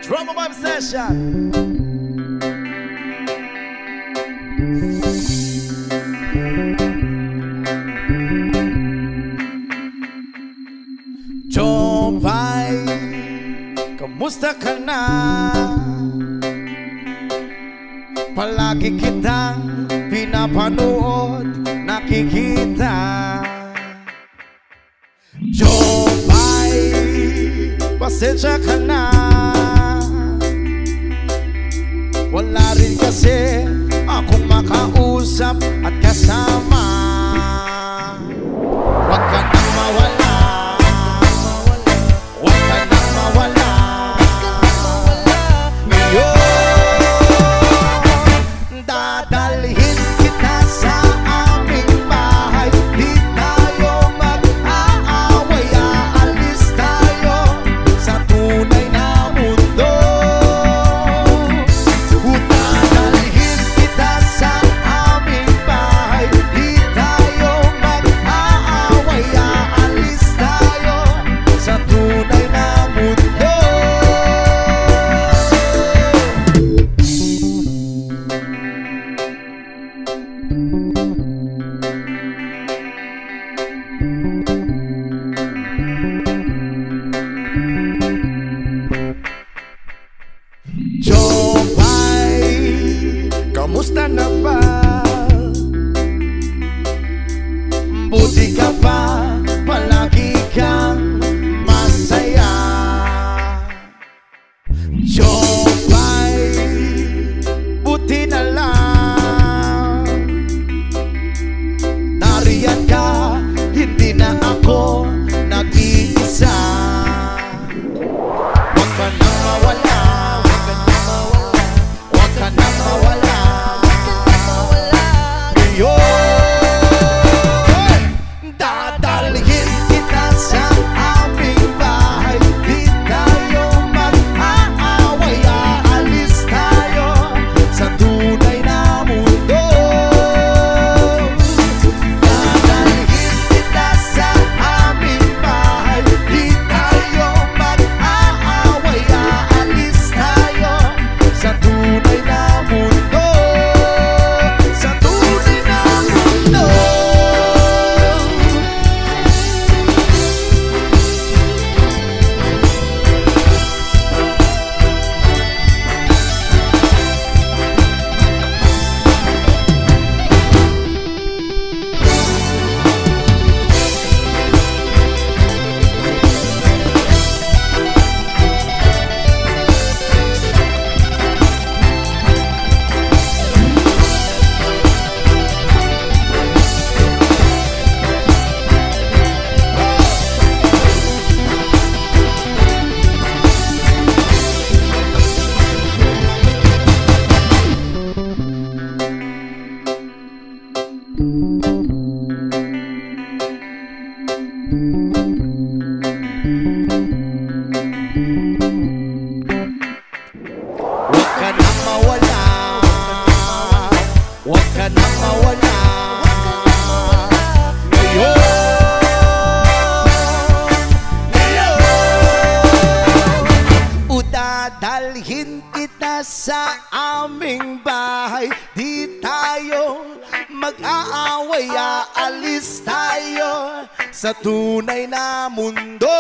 Drama Vibe Session. Jopay, kamusta ka na? Palagi kitang pinapanood, nakikita. Jopay, pasensya ka na. Wala rin kasi akong makausap at kasama. Huwag ka nang mawala, huwag ka nang mawala. Ngayon, dadalhin kita sa aming bahay. Di tayo mag-aaway, aalis tayo sa tunay na mundo. Dadalhin kita sa aming bahay. Di tayo mag-aaway, aalis tayo sa tunay na mundo. Jopay, kamusta na ba? Buti ka pa, palagi kang masaya. Jopay, buti na lang nariyan ka, hindi na ako nag-iisa. Huwag ka nang mawala, huwag ka nang mawala. Ngayon, dadalhin kita sa aming bahay. Di tayo mag-aaway, aalis tayo sa tunay na mundo. Dadalhin kita sa aming bahay. Di tayo mag-aaway, aalis tayo sa tunay na mundo. Sa tunay na mundo. Huwag ka nang mawala, huwag ka nang mawala. Ngayon, dadalhin kita sa aming bahay. Di tayo mag-aaway, aalis tayo sa tunay na mundo.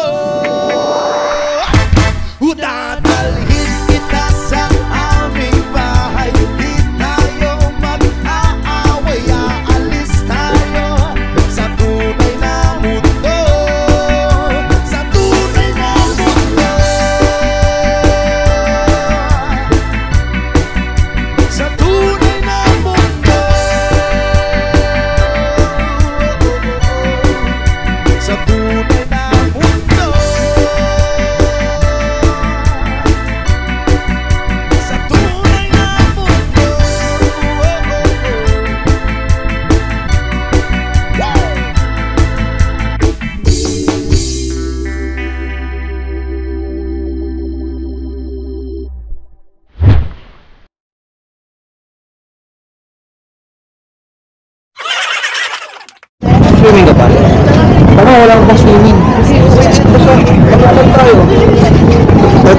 Dadalhin kita sa aming bahay. Di tayo mag-aaway, aalis tayo sa tunay na mundo. Sa tunay na mundo. Sa tunay na mundo. Sa tunay na mundo.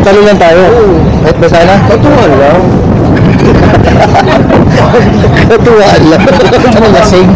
Talo lang tayo. Kahit ba sana? Katuwaan lang. Katuwaan lang. Malasing.